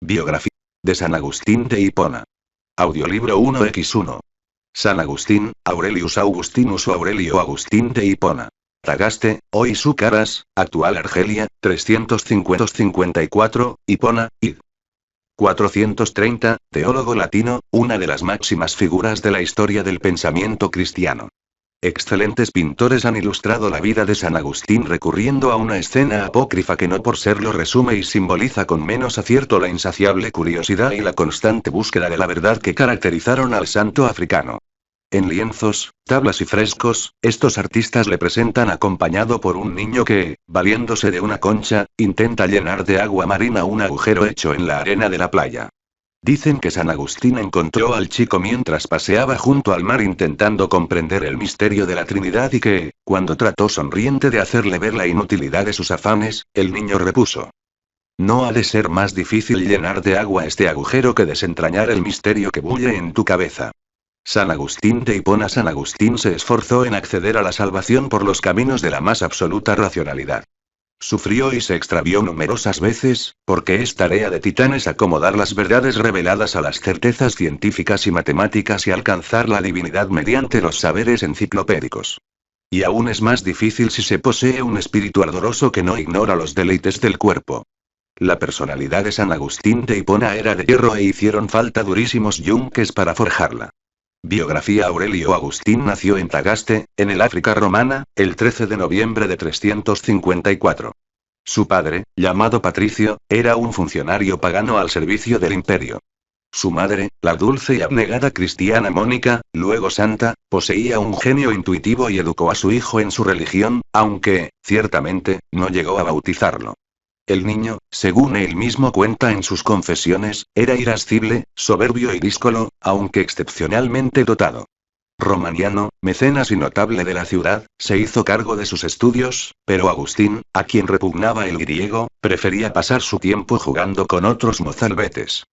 Biografía de San Agustín de Hipona. Audiolibro 1x1. San Agustín, Aurelius Augustinus o Aurelio Agustín de Hipona. Tagaste, hoy Caras, actual Argelia, 354, Hipona, id. 430, teólogo latino, una de las máximas figuras de la historia del pensamiento cristiano. Excelentes pintores han ilustrado la vida de San Agustín recurriendo a una escena apócrifa que no por serlo resume y simboliza con menos acierto la insaciable curiosidad y la constante búsqueda de la verdad que caracterizaron al santo africano. En lienzos, tablas y frescos, estos artistas le presentan acompañado por un niño que, valiéndose de una concha, intenta llenar de agua marina un agujero hecho en la arena de la playa. Dicen que San Agustín encontró al chico mientras paseaba junto al mar intentando comprender el misterio de la Trinidad y que, cuando trató sonriente de hacerle ver la inutilidad de sus afanes, el niño repuso: «No ha de ser más difícil llenar de agua este agujero que desentrañar el misterio que bulle en tu cabeza». San Agustín de Hipona. San Agustín se esforzó en acceder a la salvación por los caminos de la más absoluta racionalidad. Sufrió y se extravió numerosas veces, porque es tarea de titanes acomodar las verdades reveladas a las certezas científicas y matemáticas y alcanzar la divinidad mediante los saberes enciclopédicos. Y aún es más difícil si se posee un espíritu ardoroso que no ignora los deleites del cuerpo. La personalidad de San Agustín de Hipona era de hierro e hicieron falta durísimos yunques para forjarla. Biografía. Aurelio Agustín nació en Tagaste, en el África romana, el 13 de noviembre de 354. Su padre, llamado Patricio, era un funcionario pagano al servicio del imperio. Su madre, la dulce y abnegada cristiana Mónica, luego santa, poseía un genio intuitivo y educó a su hijo en su religión, aunque, ciertamente, no llegó a bautizarlo. El niño, según él mismo cuenta en sus confesiones, era irascible, soberbio y díscolo, aunque excepcionalmente dotado. Romaniano, mecenas y notable de la ciudad, se hizo cargo de sus estudios, pero Agustín, a quien repugnaba el griego, prefería pasar su tiempo jugando con otros mozalbetes.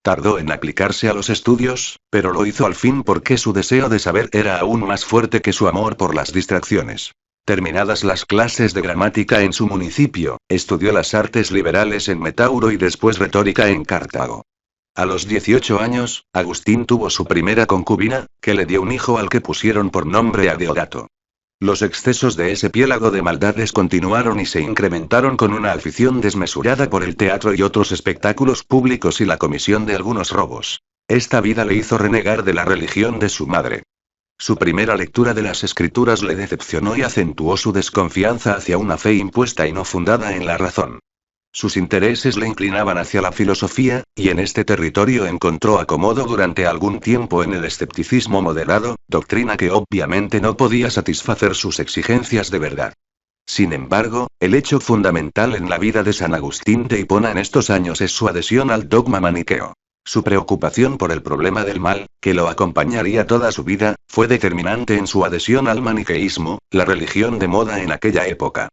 Tardó en aplicarse a los estudios, pero lo hizo al fin porque su deseo de saber era aún más fuerte que su amor por las distracciones. Terminadas las clases de gramática en su municipio, estudió las artes liberales en Metauro y después retórica en Cartago. A los 18 años, Agustín tuvo su primera concubina, que le dio un hijo al que pusieron por nombre Adeodato. Los excesos de ese piélago de maldades continuaron y se incrementaron con una afición desmesurada por el teatro y otros espectáculos públicos y la comisión de algunos robos. Esta vida le hizo renegar de la religión de su madre. Su primera lectura de las Escrituras le decepcionó y acentuó su desconfianza hacia una fe impuesta y no fundada en la razón. Sus intereses le inclinaban hacia la filosofía, y en este territorio encontró acomodo durante algún tiempo en el escepticismo moderado, doctrina que obviamente no podía satisfacer sus exigencias de verdad. Sin embargo, el hecho fundamental en la vida de San Agustín de Hipona en estos años es su adhesión al dogma maniqueo. Su preocupación por el problema del mal, que lo acompañaría toda su vida, fue determinante en su adhesión al maniqueísmo, la religión de moda en aquella época.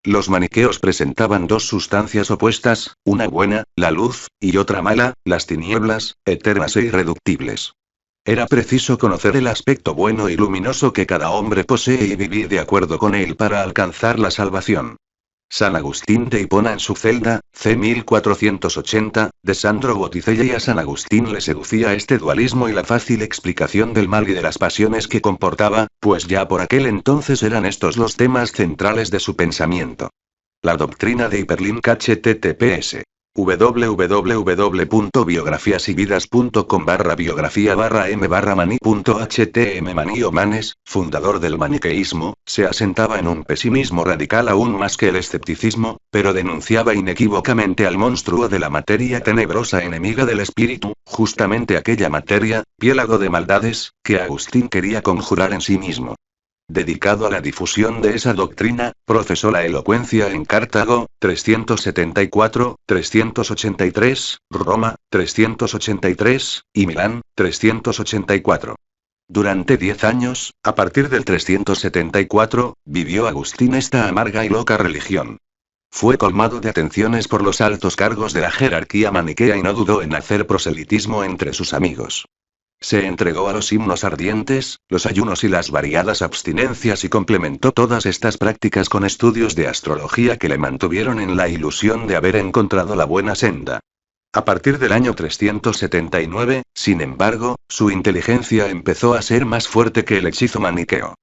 Los maniqueos presentaban dos sustancias opuestas, una buena, la luz, y otra mala, las tinieblas, eternas e irreductibles. Era preciso conocer el aspecto bueno y luminoso que cada hombre posee y vivir de acuerdo con él para alcanzar la salvación. San Agustín de Hipona en su celda, c. 1480, de Sandro Botticelli. A San Agustín le seducía este dualismo y la fácil explicación del mal y de las pasiones que comportaba, pues ya por aquel entonces eran estos los temas centrales de su pensamiento. La doctrina de Hiperlink. https www.biografiasividas.com/biografía/m/mani.htm Manio Manes, fundador del maniqueísmo, se asentaba en un pesimismo radical aún más que el escepticismo, pero denunciaba inequívocamente al monstruo de la materia tenebrosa enemiga del espíritu, justamente aquella materia, piélago de maldades, que Agustín quería conjurar en sí mismo. Dedicado a la difusión de esa doctrina, profesó la elocuencia en Cartago, 374, 383, Roma, 383, y Milán, 384. Durante 10 años, a partir del 374, vivió Agustín esta amarga y loca religión. Fue colmado de atenciones por los altos cargos de la jerarquía maniquea y no dudó en hacer proselitismo entre sus amigos. Se entregó a los himnos ardientes, los ayunos y las variadas abstinencias y complementó todas estas prácticas con estudios de astrología que le mantuvieron en la ilusión de haber encontrado la buena senda. A partir del año 379, sin embargo, su inteligencia empezó a ser más fuerte que el hechizo maniqueo.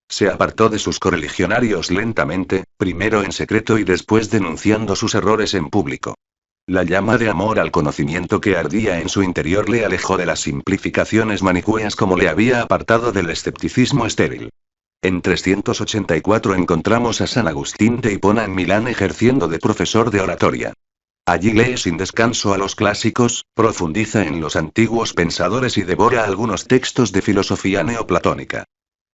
Se apartó de sus correligionarios lentamente, primero en secreto y después denunciando sus errores en público. La llama de amor al conocimiento que ardía en su interior le alejó de las simplificaciones manicueas como le había apartado del escepticismo estéril. En 384 encontramos a San Agustín de Hipona en Milán ejerciendo de profesor de oratoria. Allí lee sin descanso a los clásicos, profundiza en los antiguos pensadores y devora algunos textos de filosofía neoplatónica.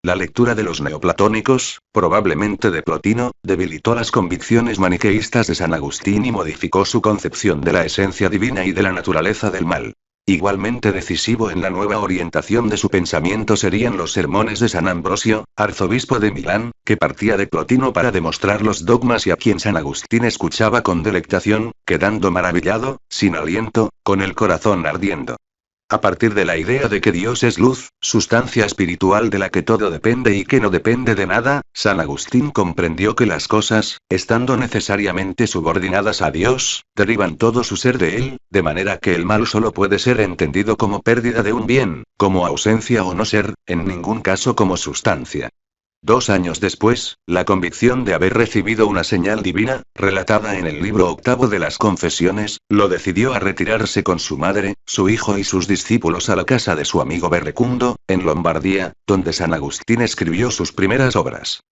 La lectura de los neoplatónicos, probablemente de Plotino, debilitó las convicciones maniqueístas de San Agustín y modificó su concepción de la esencia divina y de la naturaleza del mal. Igualmente decisivo en la nueva orientación de su pensamiento serían los sermones de San Ambrosio, arzobispo de Milán, que partía de Plotino para demostrar los dogmas y a quien San Agustín escuchaba con delectación, quedando maravillado, sin aliento, con el corazón ardiendo. A partir de la idea de que Dios es luz, sustancia espiritual de la que todo depende y que no depende de nada, San Agustín comprendió que las cosas, estando necesariamente subordinadas a Dios, derivan todo su ser de Él, de manera que el mal solo puede ser entendido como pérdida de un bien, como ausencia o no ser, en ningún caso como sustancia. 2 años después, la convicción de haber recibido una señal divina, relatada en el libro octavo de las Confesiones, lo decidió a retirarse con su madre, su hijo y sus discípulos a la casa de su amigo Berrecundo, en Lombardía, donde San Agustín escribió sus primeras obras.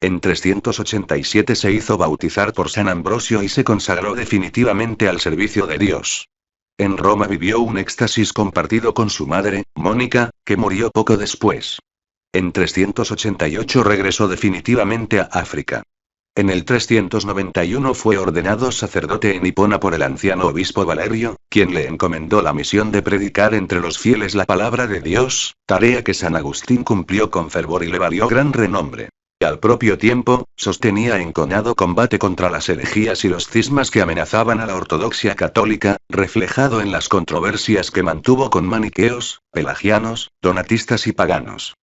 En 387 se hizo bautizar por San Ambrosio y se consagró definitivamente al servicio de Dios. En Roma vivió un éxtasis compartido con su madre, Mónica, que murió poco después. En 388 regresó definitivamente a África. En el 391 fue ordenado sacerdote en Hipona por el anciano obispo Valerio, quien le encomendó la misión de predicar entre los fieles la palabra de Dios, tarea que San Agustín cumplió con fervor y le valió gran renombre. Y al propio tiempo, sostenía encoñado combate contra las herejías y los cismas que amenazaban a la ortodoxia católica, reflejado en las controversias que mantuvo con maniqueos, pelagianos, donatistas y paganos.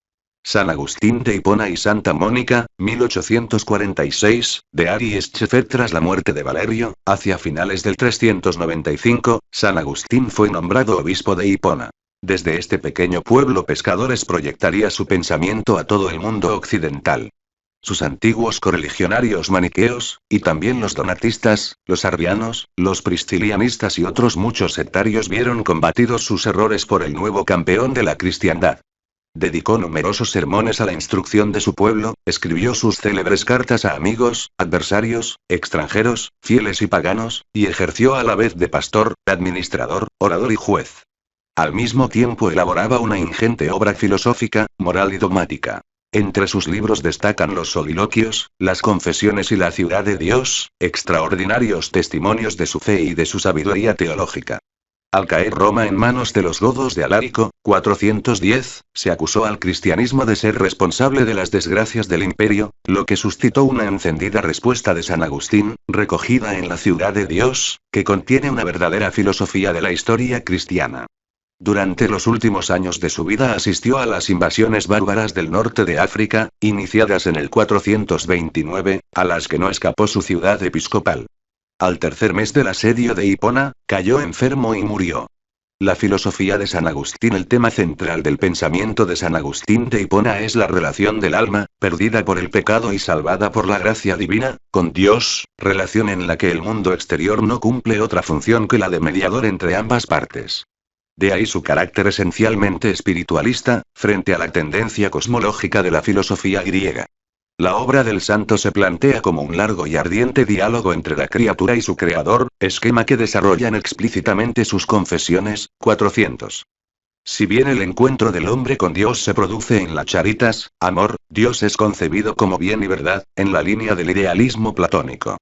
San Agustín de Hipona y Santa Mónica, 1846, de Ari Scheffer tras la muerte de Valerio, hacia finales del 395, San Agustín fue nombrado obispo de Hipona. Desde este pequeño pueblo pescadores proyectaría su pensamiento a todo el mundo occidental. Sus antiguos correligionarios maniqueos, y también los donatistas, los arrianos, los priscilianistas y otros muchos sectarios vieron combatidos sus errores por el nuevo campeón de la cristiandad. Dedicó numerosos sermones a la instrucción de su pueblo, escribió sus célebres cartas a amigos, adversarios, extranjeros, fieles y paganos, y ejerció a la vez de pastor, administrador, orador y juez. Al mismo tiempo elaboraba una ingente obra filosófica, moral y dogmática. Entre sus libros destacan los soliloquios, las confesiones y la ciudad de Dios, extraordinarios testimonios de su fe y de su sabiduría teológica. Al caer Roma en manos de los godos de Alarico, 410, se acusó al cristianismo de ser responsable de las desgracias del imperio, lo que suscitó una encendida respuesta de San Agustín, recogida en la Ciudad de Dios, que contiene una verdadera filosofía de la historia cristiana. Durante los últimos años de su vida asistió a las invasiones bárbaras del norte de África, iniciadas en el 429, a las que no escapó su ciudad episcopal. Al tercer mes del asedio de Hipona, cayó enfermo y murió. La filosofía de San Agustín. El tema central del pensamiento de San Agustín de Hipona es la relación del alma, perdida por el pecado y salvada por la gracia divina, con Dios, relación en la que el mundo exterior no cumple otra función que la de mediador entre ambas partes. De ahí su carácter esencialmente espiritualista, frente a la tendencia cosmológica de la filosofía griega. La obra del santo se plantea como un largo y ardiente diálogo entre la criatura y su creador, esquema que desarrollan explícitamente sus confesiones, 400. Si bien el encuentro del hombre con Dios se produce en la charitas, amor, Dios es concebido como bien y verdad, en la línea del idealismo platónico.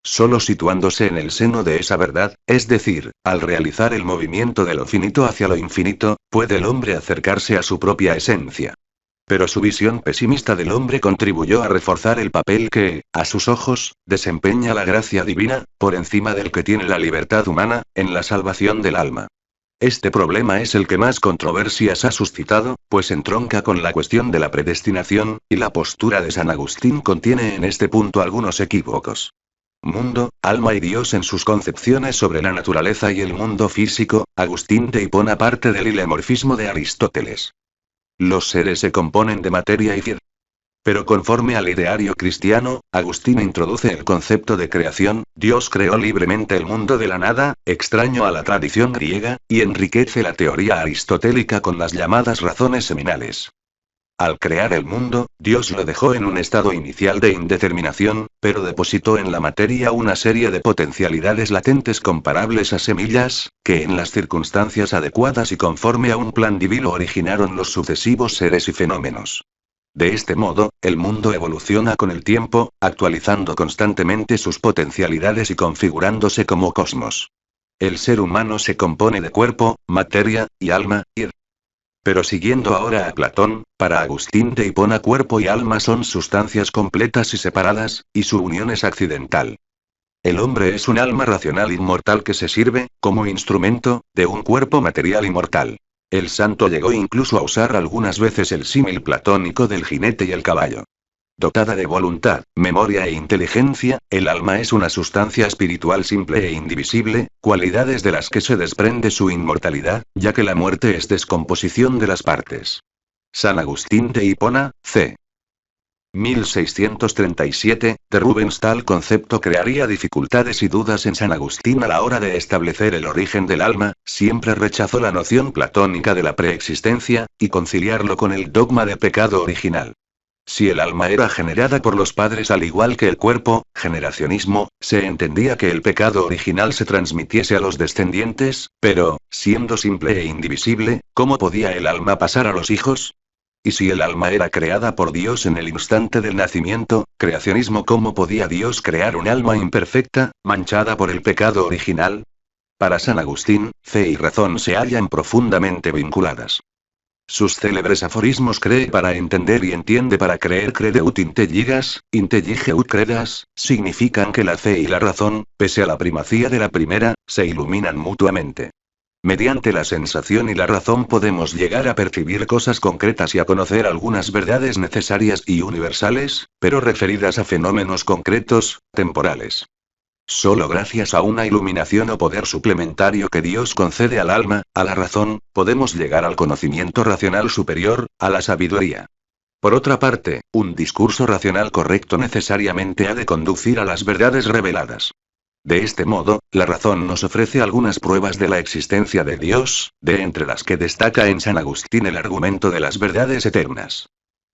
Solo situándose en el seno de esa verdad, es decir, al realizar el movimiento de lo finito hacia lo infinito, puede el hombre acercarse a su propia esencia. Pero su visión pesimista del hombre contribuyó a reforzar el papel que, a sus ojos, desempeña la gracia divina, por encima del que tiene la libertad humana, en la salvación del alma. Este problema es el que más controversias ha suscitado, pues entronca con la cuestión de la predestinación, y la postura de San Agustín contiene en este punto algunos equívocos. mundo, alma y Dios en sus concepciones sobre la naturaleza y el mundo físico, Agustín de Hipona parte del hilemorfismo de Aristóteles. Los seres se componen de materia y fir. Pero conforme al ideario cristiano, Agustín introduce el concepto de creación. Dios creó libremente el mundo de la nada, extraño a la tradición griega, y enriquece la teoría aristotélica con las llamadas razones seminales. Al crear el mundo, Dios lo dejó en un estado inicial de indeterminación, pero depositó en la materia una serie de potencialidades latentes comparables a semillas, que en las circunstancias adecuadas y conforme a un plan divino originaron los sucesivos seres y fenómenos. De este modo, el mundo evoluciona con el tiempo, actualizando constantemente sus potencialidades y configurándose como cosmos. El ser humano se compone de cuerpo, materia, y alma, Pero siguiendo ahora a Platón, para Agustín de Hipona cuerpo y alma son sustancias completas y separadas, y su unión es accidental. El hombre es un alma racional inmortal que se sirve, como instrumento, de un cuerpo material inmortal. El santo llegó incluso a usar algunas veces el símil platónico del jinete y el caballo. Dotada de voluntad, memoria e inteligencia, el alma es una sustancia espiritual simple e indivisible, cualidades de las que se desprende su inmortalidad, ya que la muerte es descomposición de las partes. San Agustín de Hipona, c. 1637, de Rubens. Tal concepto crearía dificultades y dudas en San Agustín a la hora de establecer el origen del alma. Siempre rechazó la noción platónica de la preexistencia, y conciliarlo con el dogma de pecado original. Si el alma era generada por los padres al igual que el cuerpo, generacionismo, se entendía que el pecado original se transmitiese a los descendientes, pero, siendo simple e indivisible, ¿cómo podía el alma pasar a los hijos? Y si el alma era creada por Dios en el instante del nacimiento, creacionismo, ¿cómo podía Dios crear un alma imperfecta, manchada por el pecado original? Para San Agustín, fe y razón se hallan profundamente vinculadas. Sus célebres aforismos cree para entender y entiende para creer, credeut intelligas, intelligeut credas, significan que la fe y la razón, pese a la primacía de la primera, se iluminan mutuamente. Mediante la sensación y la razón podemos llegar a percibir cosas concretas y a conocer algunas verdades necesarias y universales, pero referidas a fenómenos concretos, temporales. Solo gracias a una iluminación o poder suplementario que Dios concede al alma, a la razón, podemos llegar al conocimiento racional superior, a la sabiduría. Por otra parte, un discurso racional correcto necesariamente ha de conducir a las verdades reveladas. De este modo, la razón nos ofrece algunas pruebas de la existencia de Dios, de entre las que destaca en San Agustín el argumento de las verdades eternas.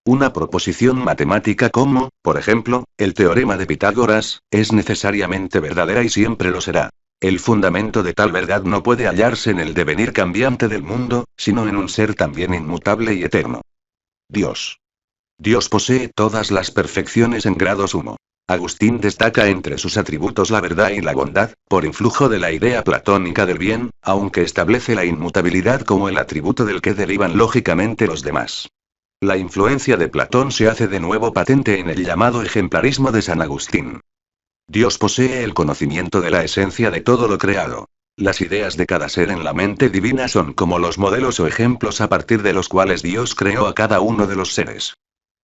Una proposición matemática como, por ejemplo, el teorema de Pitágoras, es necesariamente verdadera y siempre lo será. El fundamento de tal verdad no puede hallarse en el devenir cambiante del mundo, sino en un ser también inmutable y eterno. Dios. Dios posee todas las perfecciones en grado sumo. Agustín destaca entre sus atributos la verdad y la bondad, por influjo de la idea platónica del bien, aunque establece la inmutabilidad como el atributo del que derivan lógicamente los demás. La influencia de Platón se hace de nuevo patente en el llamado ejemplarismo de San Agustín. Dios posee el conocimiento de la esencia de todo lo creado. Las ideas de cada ser en la mente divina son como los modelos o ejemplos a partir de los cuales Dios creó a cada uno de los seres.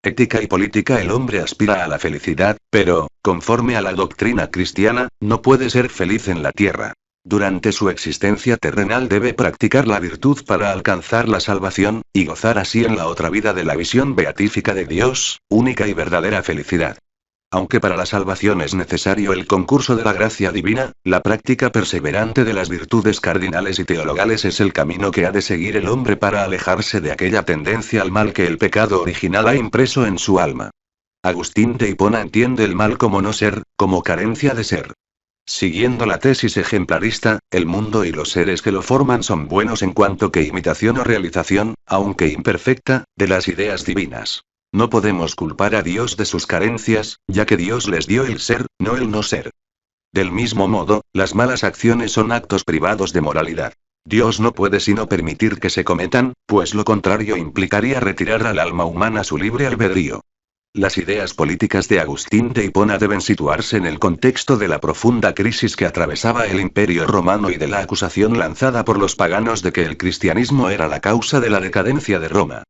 Ética y política. El hombre aspira a la felicidad, pero, conforme a la doctrina cristiana, no puede ser feliz en la tierra. Durante su existencia terrenal debe practicar la virtud para alcanzar la salvación, y gozar así en la otra vida de la visión beatífica de Dios, única y verdadera felicidad. Aunque para la salvación es necesario el concurso de la gracia divina, la práctica perseverante de las virtudes cardinales y teologales es el camino que ha de seguir el hombre para alejarse de aquella tendencia al mal que el pecado original ha impreso en su alma. Agustín de Hipona entiende el mal como no ser, como carencia de ser. Siguiendo la tesis ejemplarista, el mundo y los seres que lo forman son buenos en cuanto que imitación o realización, aunque imperfecta, de las ideas divinas. No podemos culpar a Dios de sus carencias, ya que Dios les dio el ser, no el no ser. Del mismo modo, las malas acciones son actos privados de moralidad. Dios no puede sino permitir que se cometan, pues lo contrario implicaría retirar al alma humana su libre albedrío. Las ideas políticas de Agustín de Hipona deben situarse en el contexto de la profunda crisis que atravesaba el Imperio Romano y de la acusación lanzada por los paganos de que el cristianismo era la causa de la decadencia de Roma.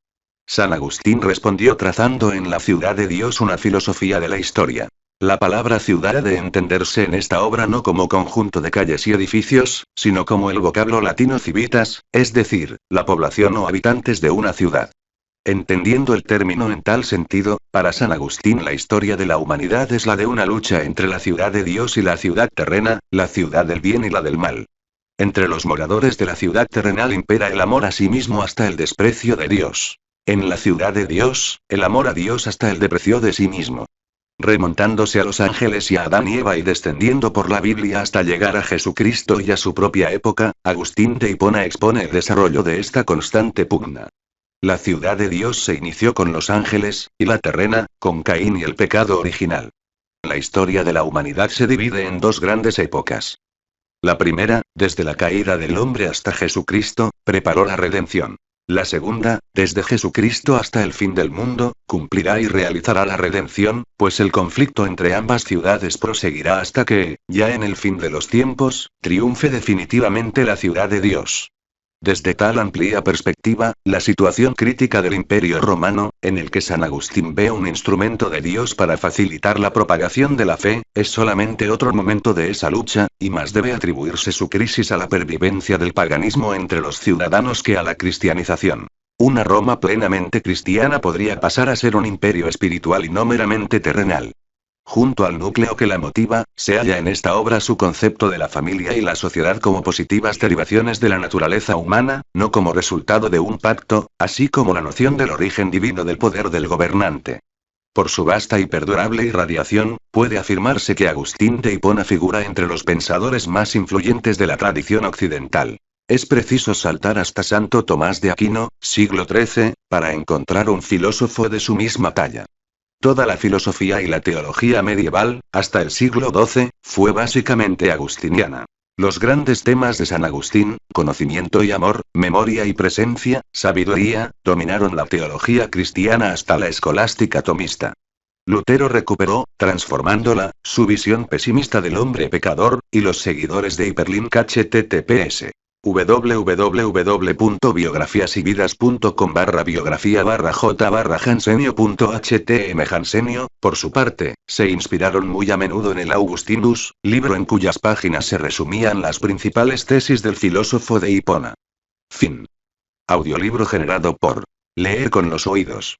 San Agustín respondió trazando en la ciudad de Dios una filosofía de la historia. La palabra ciudad ha de entenderse en esta obra no como conjunto de calles y edificios, sino como el vocablo latino civitas, es decir, la población o habitantes de una ciudad. Entendiendo el término en tal sentido, para San Agustín la historia de la humanidad es la de una lucha entre la ciudad de Dios y la ciudad terrena, la ciudad del bien y la del mal. Entre los moradores de la ciudad terrenal impera el amor a sí mismo hasta el desprecio de Dios. En la ciudad de Dios, el amor a Dios hasta el desprecio de sí mismo. Remontándose a los ángeles y a Adán y Eva y descendiendo por la Biblia hasta llegar a Jesucristo y a su propia época, Agustín de Hipona expone el desarrollo de esta constante pugna. La ciudad de Dios se inició con los ángeles, y la terrena, con Caín y el pecado original. La historia de la humanidad se divide en dos grandes épocas. La primera, desde la caída del hombre hasta Jesucristo, preparó la redención. La segunda, desde Jesucristo hasta el fin del mundo, cumplirá y realizará la redención, pues el conflicto entre ambas ciudades proseguirá hasta que, ya en el fin de los tiempos, triunfe definitivamente la ciudad de Dios. Desde tal amplia perspectiva, la situación crítica del Imperio Romano, en el que San Agustín ve un instrumento de Dios para facilitar la propagación de la fe, es solamente otro momento de esa lucha, y más debe atribuirse su crisis a la pervivencia del paganismo entre los ciudadanos que a la cristianización. Una Roma plenamente cristiana podría pasar a ser un imperio espiritual y no meramente terrenal. Junto al núcleo que la motiva, se halla en esta obra su concepto de la familia y la sociedad como positivas derivaciones de la naturaleza humana, no como resultado de un pacto, así como la noción del origen divino del poder del gobernante. Por su vasta y perdurable irradiación, puede afirmarse que Agustín de Hipona figura entre los pensadores más influyentes de la tradición occidental. Es preciso saltar hasta Santo Tomás de Aquino, siglo XIII, para encontrar un filósofo de su misma talla. Toda la filosofía y la teología medieval, hasta el siglo XII, fue básicamente agustiniana. Los grandes temas de San Agustín, conocimiento y amor, memoria y presencia, sabiduría, dominaron la teología cristiana hasta la escolástica tomista. Lutero recuperó, transformándola, su visión pesimista del hombre pecador, y los seguidores de Hyperlink https www.biografiasividas.com/biografía/j/Jansenio.htm Jansenio, por su parte, se inspiraron muy a menudo en el Augustinus, libro en cuyas páginas se resumían las principales tesis del filósofo de Hipona. Fin. Audiolibro generado por Leer con los oídos.